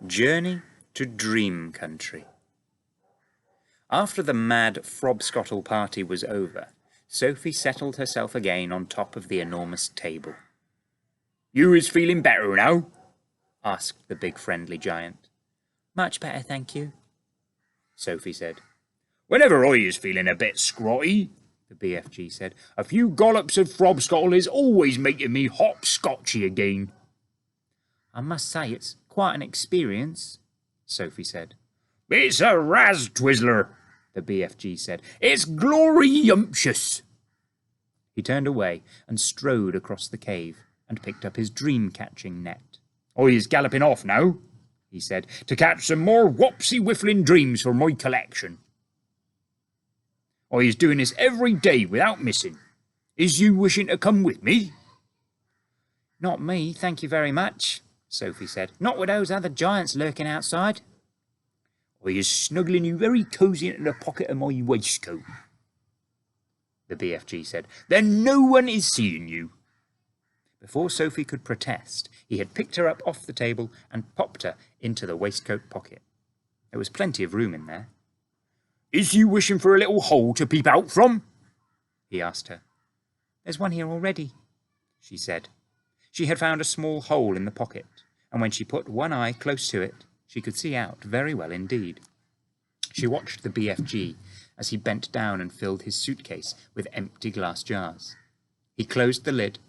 Journey to Dream Country. After the mad Frobscottle party was over, Sophie settled herself again on top of the enormous table. "You is feeling better now?" asked the big friendly giant. "Much better, thank you," Sophie said. "Whenever I is feeling a bit scrotty," the BFG said, "a few gollops of Frobscottle is always making me hopscotchy again." "I must say it's quite an experience," Sophie said. "It's a raz-twizzler," the BFG said. "It's glory-yumptious." He turned away and strode across the cave and picked up his dream-catching net. "I is galloping off now," he said, "to catch some more whopsy-whiffling dreams for my collection. I is doing this every day without missing. Is you wishing to come with me?" "Not me, thank you very much," Sophie said. "Not with those other giants lurking outside." "I is snuggling you very cosy into the pocket of my waistcoat," the BFG said. "Then no one is seeing you." Before Sophie could protest, he had picked her up off the table and popped her into the waistcoat pocket. There was plenty of room in there. "Is you wishing for a little hole to peep out from?" he asked her. "There's one here already," she said. She had found a small hole in the pocket, and when she put one eye close to it, she could see out very well indeed. She watched the BFG as he bent down and filled his suitcase with empty glass jars. He closed the lid,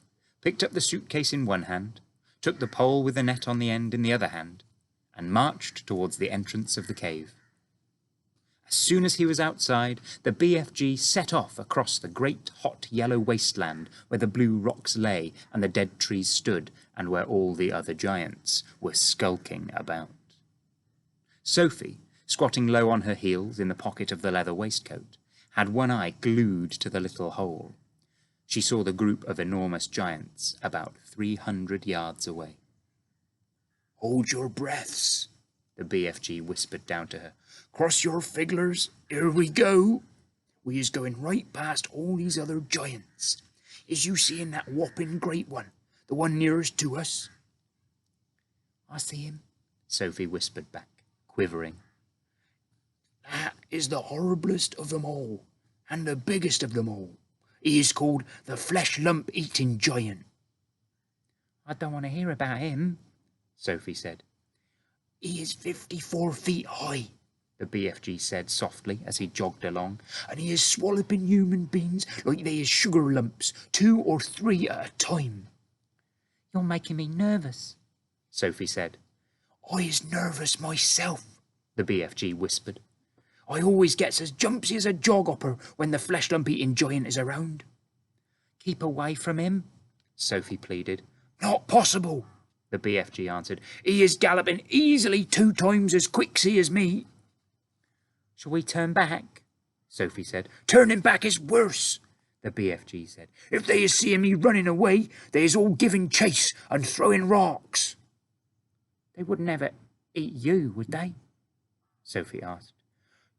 picked up the suitcase in one hand, took the pole with the net on the end in the other hand, and marched towards the entrance of the cave. As soon as he was outside, the BFG set off across the great hot yellow wasteland where the blue rocks lay and the dead trees stood and where all the other giants were skulking about. Sophie, squatting low on her heels in the pocket of the leather waistcoat, had one eye glued to the little hole. She saw the group of enormous giants about 300 yards away. "Hold your breaths," the BFG whispered down to her. "Cross your figglers, here we go. We is going right past all these other giants. Is you seeing that whopping great one, the one nearest to us?" "I see him," Sophie whispered back, quivering. "That is the horriblest of them all, and the biggest of them all. He is called the flesh-lump-eating giant." "I don't want to hear about him," Sophie said. "He is 54 feet high," the BFG said softly as he jogged along, "and he is swallowing human beings like they is sugar lumps, 2 or 3 at a time." "You're making me nervous," Sophie said. "I is nervous myself," the BFG whispered. "I always gets as jumpsy as a jog-hopper when the flesh-lump-eating giant is around." "Keep away from him," Sophie pleaded. "Not possible," the BFG answered. "He is galloping easily 2 times as quicksy as me." "Shall we turn back?" Sophie said. "Turning back is worse," the BFG said. "If they is seeing me running away, they is all giving chase and throwing rocks." "They would never eat you, would they?" Sophie asked.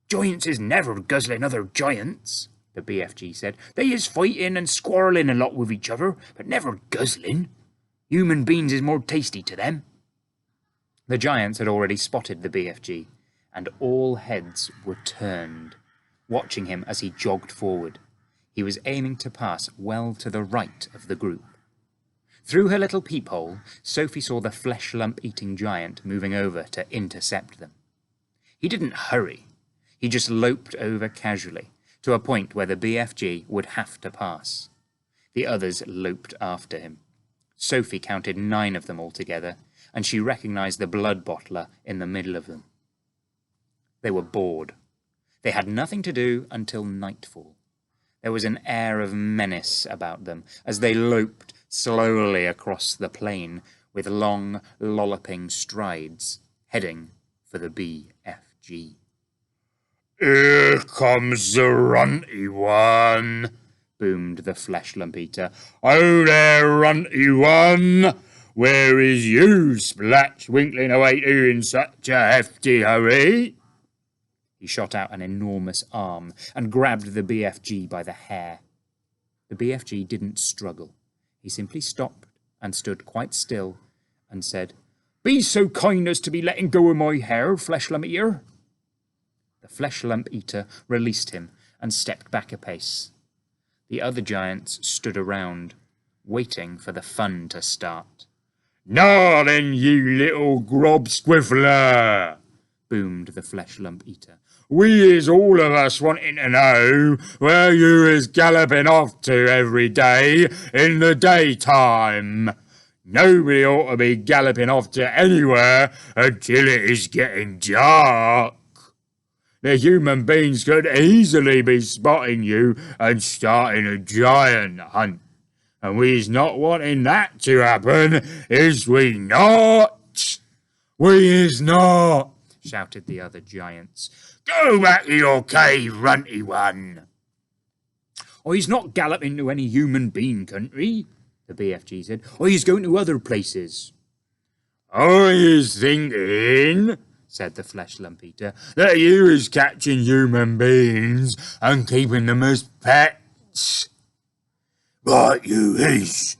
"Giants is never guzzling other giants," the BFG said. "They is fighting and squarreling a lot with each other, but never guzzling. Human beings is more tasty to them." The giants had already spotted the BFG, and all heads were turned, watching him as he jogged forward. He was aiming to pass well to the right of the group. Through her little peephole, Sophie saw the flesh-lump-eating giant moving over to intercept them. He didn't hurry. He just loped over casually, to a point where the BFG would have to pass. The others loped after him. Sophie counted 9 of them altogether, and she recognized the blood bottler in the middle of them. They were bored. They had nothing to do until nightfall. There was an air of menace about them as they loped slowly across the plain with long, lolloping strides, heading for the BFG. "Here comes the runty one," boomed the flesh-lump-eater. "Oh there, runty one! Where is you, Splat, winkling away to in such a hefty hurry?" He shot out an enormous arm and grabbed the BFG by the hair. The BFG didn't struggle. He simply stopped and stood quite still and said, Be so kind as to be letting go of my hair, Flesh Lump Eater. The Flesh Lump Eater released him and stepped back a pace. The other giants stood around, waiting for the fun to start. "Now then, you little grob squiffler," boomed the Flesh Lump Eater. "We is all of us wanting to know where you is galloping off to every day in the daytime. Nobody ought to be galloping off to anywhere until it is getting dark. The human beings could easily be spotting you and starting a giant hunt. And we's not wanting that to happen, is we not? We is not," shouted the other giants. "Go back to your cave, runty one." "He's not galloping to any human being country," the BFG said. "He's going to other places." "I is thinking," said the Flesh Lump Eater, "that you is catching human beings and keeping them as pets." "Right you is,"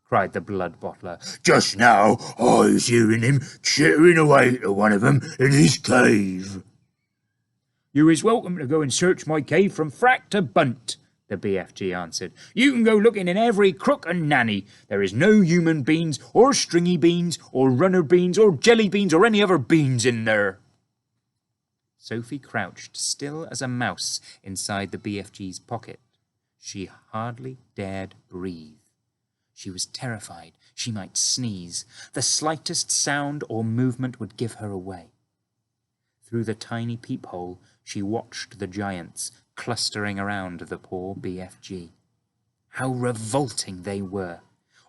cried the Blood Bottler. "Just now I was hearing him chittering away to one of them in his cave." "You is welcome to go and search my cave from frack to bunt," the BFG answered. "You can go looking in every crook and nanny. There is no human beans, or stringy beans, or runner beans, or jelly beans, or any other beans in there." Sophie crouched still as a mouse inside the BFG's pocket. She hardly dared breathe. She was terrified she might sneeze. The slightest sound or movement would give her away. Through the tiny peephole, she watched the giants clustering around the poor BFG. How revolting they were!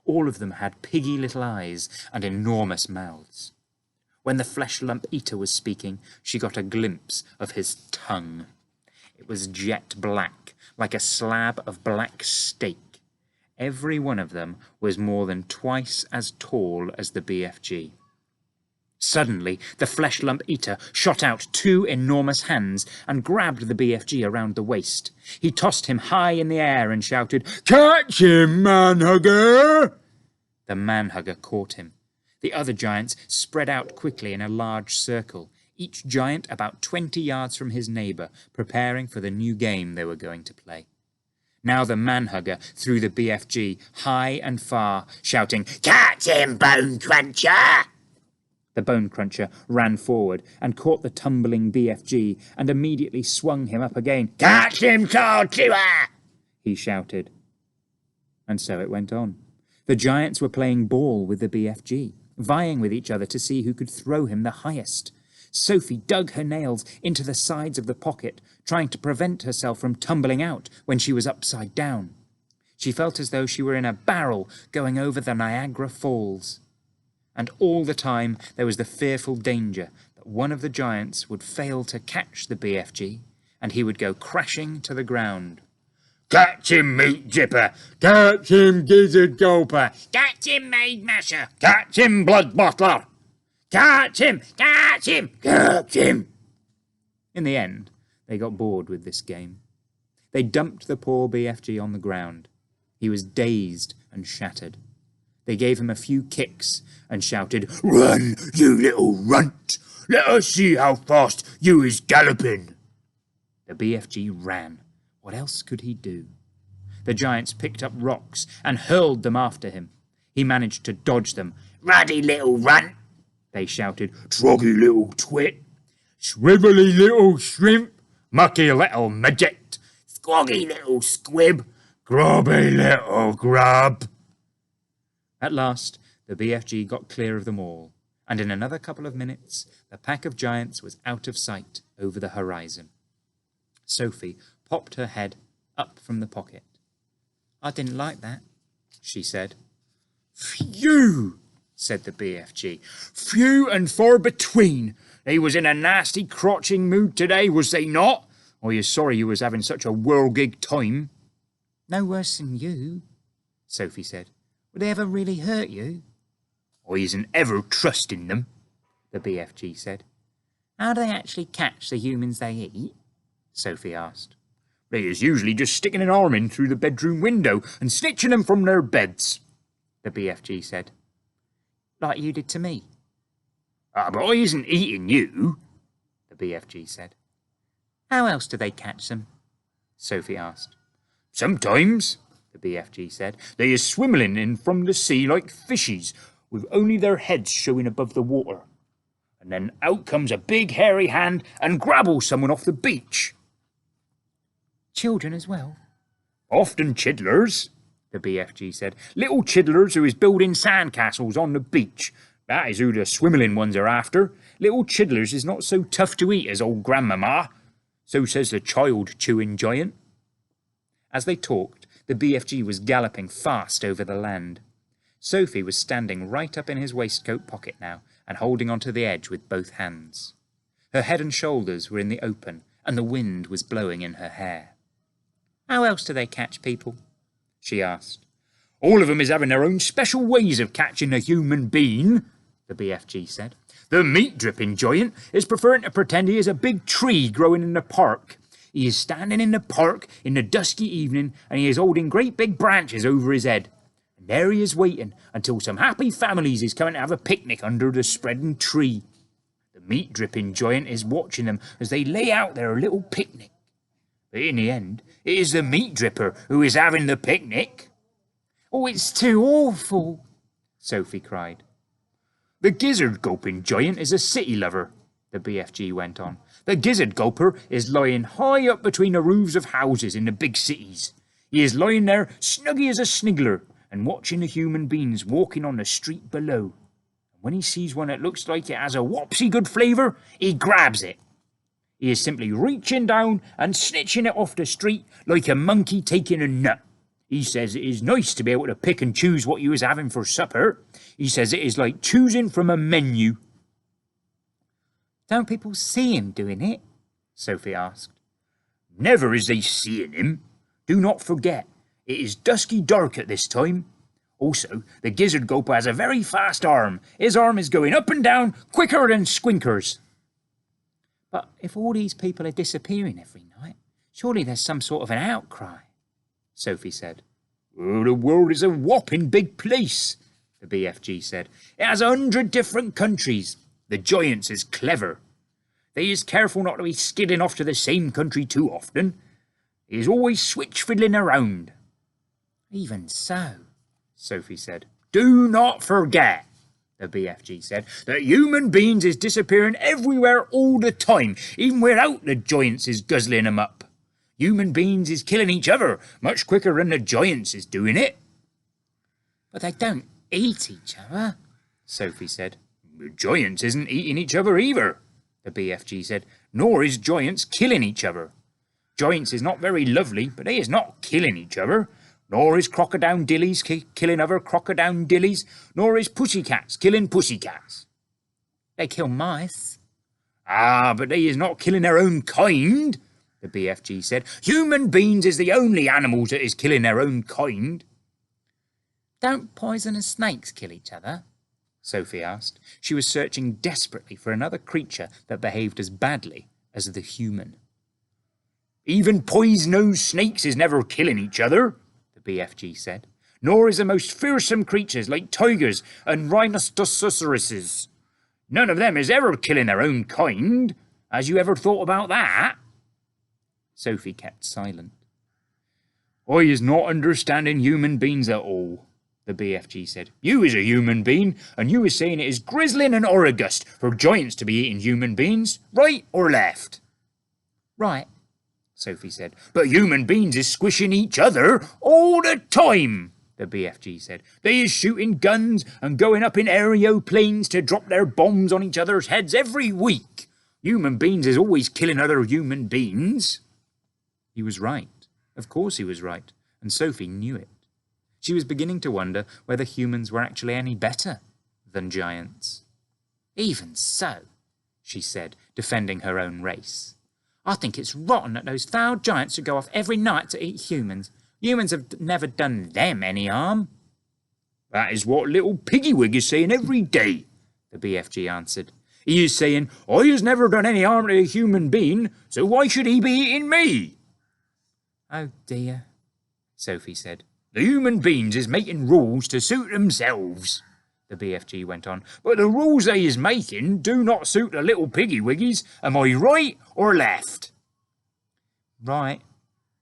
All of them had piggy little eyes and enormous mouths. When the Flesh Lump Eater was speaking, she got a glimpse of his tongue. It was jet black, like a slab of black steak. Every one of them was more than twice as tall as the BFG. Suddenly, the Flesh Lump Eater shot out two enormous hands and grabbed the BFG around the waist. He tossed him high in the air and shouted, "Catch him, manhugger!" The manhugger caught him. The other giants spread out quickly in a large circle, each giant about 20 yards from his neighbour, preparing for the new game they were going to play. Now the manhugger threw the BFG high and far, shouting, "Catch him, Bone Cruncher!" The Bone Cruncher ran forward and caught the tumbling BFG and immediately swung him up again. "Catch him, Claw Chewer!" he shouted. And so it went on. The giants were playing ball with the BFG, vying with each other to see who could throw him the highest. Sophie dug her nails into the sides of the pocket, trying to prevent herself from tumbling out when she was upside down. She felt as though she were in a barrel going over the Niagara Falls. And all the time there was the fearful danger that one of the giants would fail to catch the BFG, and he would go crashing to the ground. "Catch him, Meat Dipper! Catch him, Gizzard Gulper! "Catch him, Maid Masher! Catch him, Blood Bottler! Catch him! Catch him! Catch him!" In the end, they got bored with this game. They dumped the poor BFG on the ground. He was dazed and shattered. They gave him a few kicks and shouted, "Run, you little runt! Let us see how fast you is galloping!" The BFG ran. What else could he do? The giants picked up rocks and hurled them after him. He managed to dodge them. "Ruddy little runt!" they shouted. "Troggy little twit! Swivelly little shrimp! Mucky little midget! Squoggy little squib! Grubby little grub!" At last, the BFG got clear of them all, and in another couple of minutes, the pack of giants was out of sight over the horizon. Sophie popped her head up from the pocket. "I didn't like that," she said. "Phew!" said the BFG. "Few and far between. They was in a nasty crotching mood today, was they not? Are you sorry you was having such a whirlgig time?" "No worse than you," Sophie said. "Would they ever really hurt you?" "I isn't ever trusting them," the BFG said. "How do they actually catch the humans they eat?" Sophie asked. "They is usually just sticking an arm in through the bedroom window and snitching them from their beds," the BFG said. "Like you did to me?" "Ah, but I isn't eating you," the BFG said. How else do they catch them? Sophie asked. "Sometimes," the BFG said, "they is swimming in from the sea like fishes, with only their heads showing above the water. And then out comes a big hairy hand and grabbles someone off the beach." Children as well? "Often chidlers," the BFG said. "Little chidlers who is building sandcastles on the beach. That is who the swimmelin' ones are after. Little chidlers is not so tough to eat as old grandmama. So says the child-chewing giant." As they talked, the BFG was galloping fast over the land. Sophie was standing right up in his waistcoat pocket now and holding onto the edge with both hands. Her head and shoulders were in the open, and the wind was blowing in her hair. How else do they catch people? She asked. "All of 'em is having their own special ways of catching a human being," the BFG said. "The meat-dripping giant is preferring to pretend he is a big tree growing in the park. He is standing in the park in the dusky evening, and he is holding great big branches over his head. And there he is waiting until some happy families is coming to have a picnic under the spreading tree. The meat-dripping giant is watching them as they lay out their little picnic. But in the end, it is the meat-dripper who is having the picnic." "Oh, it's too awful," Sophie cried. "The gizzard-gulping giant is a city lover," the BFG went on. "The gizzard-gulper is lying high up between the roofs of houses in the big cities. He is lying there snuggy as a sniggler and watching the human beings walking on the street below. And when he sees one that looks like it has a whopsy good flavour, he grabs it. He is simply reaching down and snitching it off the street like a monkey taking a nut. He says it is nice to be able to pick and choose what you is having for supper. He says it is like choosing from a menu." "Don't people see him doing it?" Sophie asked. "Never is they seeing him. Do not forget, it is dusky dark at this time. Also, the gizzard gulper has a very fast arm. His arm is going up and down quicker than Squinkers." "But if all these people are disappearing every night, surely there's some sort of an outcry," Sophie said. "Oh, the world is a whopping big place," the BFG said. "It has 100 different countries. The giants is clever. They is careful not to be skidding off to the same country too often. He is always switch fiddling around." "Even so," Sophie said. "Do not forget," the BFG said, "that human beings is disappearing everywhere all the time, even without the giants is guzzling 'em up. Human beings is killing each other much quicker than the giants is doing it." "But they don't eat each other," Sophie said. "The giants isn't eating each other either," the BFG said, "nor is giants killing each other. Giants is not very lovely, but they is not killing each other. Nor is crocodile dillies killing other crocodile dillies, nor is pussycats killing pussycats." "They kill mice." "Ah, but they is not killing their own kind," the BFG said. "Human beings is the only animals that is killing their own kind." "Don't poisonous snakes kill each other?" Sophie asked. She was searching desperately for another creature that behaved as badly as the human. "Even poison-nosed snakes is never killing each other," the BFG said. "Nor is the most fearsome creatures like tigers and rhinoceroses. None of them is ever killing their own kind. Has you ever thought about that?" Sophie kept silent. "I is not understanding human beings at all," the BFG said. "You is a human being, and you is saying it is grizzling and oragust for giants to be eating human beings, right or left?" "Right," Sophie said. "But human beings is squishing each other all the time," the BFG said. "They is shooting guns and going up in aeroplanes to drop their bombs on each other's heads every week. Human beings is always killing other human beings." He was right. Of course he was right, and Sophie knew it. She was beginning to wonder whether humans were actually any better than giants. "Even so," she said, defending her own race. "I think it's rotten that those foul giants should go off every night to eat humans. Humans have never done them any harm." "That is what little Piggywig is saying every day," the BFG answered. "He is saying, I has never done any harm to a human being, so why should he be eating me?" "Oh dear," Sophie said. "The human beings is making rules to suit themselves," the BFG went on, but the rules they is making do not suit the little piggy wiggies. Am I right or left? Right,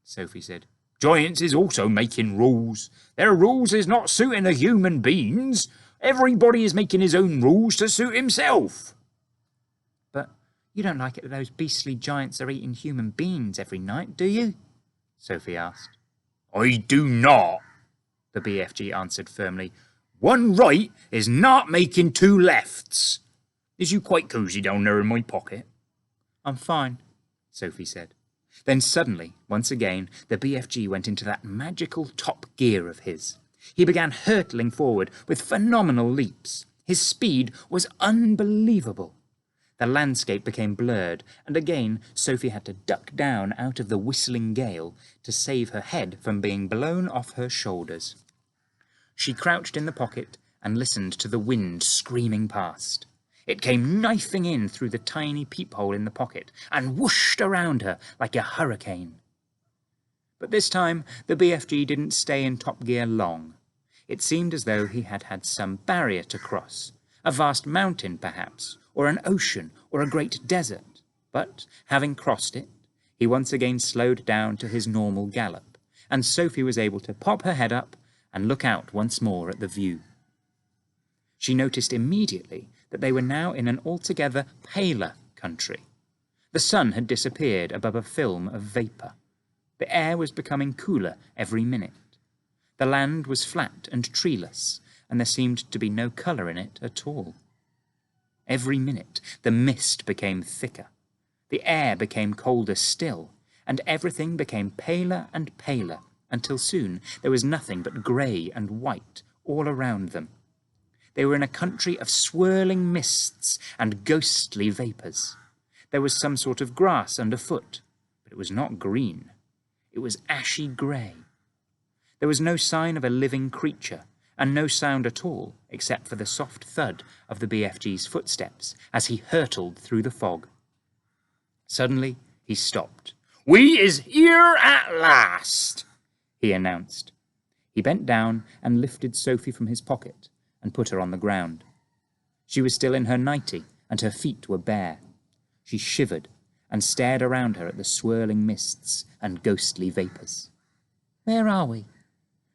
Sophie said. Giants is also making rules. Their rules is not suiting the human beings. Everybody is making his own rules to suit himself. But you don't like it that those beastly giants are eating human beings every night, do you? Sophie asked. I do not, the BFG answered firmly. One right is not making two lefts. Is you quite cosy down there in my pocket? I'm fine, Sophie said. Then suddenly, once again, the BFG went into that magical top gear of his. He began hurtling forward with phenomenal leaps. His speed was unbelievable. The landscape became blurred, and again Sophie had to duck down out of the whistling gale to save her head from being blown off her shoulders. She crouched in the pocket and listened to the wind screaming past. It came knifing in through the tiny peephole in the pocket and whooshed around her like a hurricane. But this time the BFG didn't stay in top gear long. It seemed as though he had had some barrier to cross, a vast mountain perhaps, or an ocean, or a great desert. But, having crossed it, he once again slowed down to his normal gallop, and Sophie was able to pop her head up and look out once more at the view. She noticed immediately that they were now in an altogether paler country. The sun had disappeared above a film of vapour. The air was becoming cooler every minute. The land was flat and treeless, and there seemed to be no colour in it at all. Every minute the mist became thicker. The air became colder still, and everything became paler and paler, until soon there was nothing but grey and white all around them. They were in a country of swirling mists and ghostly vapours. There was some sort of grass underfoot, but it was not green. It was ashy grey. There was no sign of a living creature, and no sound at all except for the soft thud of the BFG's footsteps as he hurtled through the fog. Suddenly he stopped. "We is here at last," he announced. He bent down and lifted Sophie from his pocket and put her on the ground. She was still in her nightie, and her feet were bare. She shivered and stared around her at the swirling mists and ghostly vapours. "Where are we?"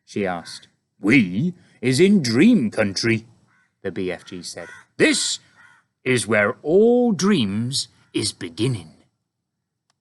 she asked. "We is in dream country," the BFG said. "This is where all dreams is beginning."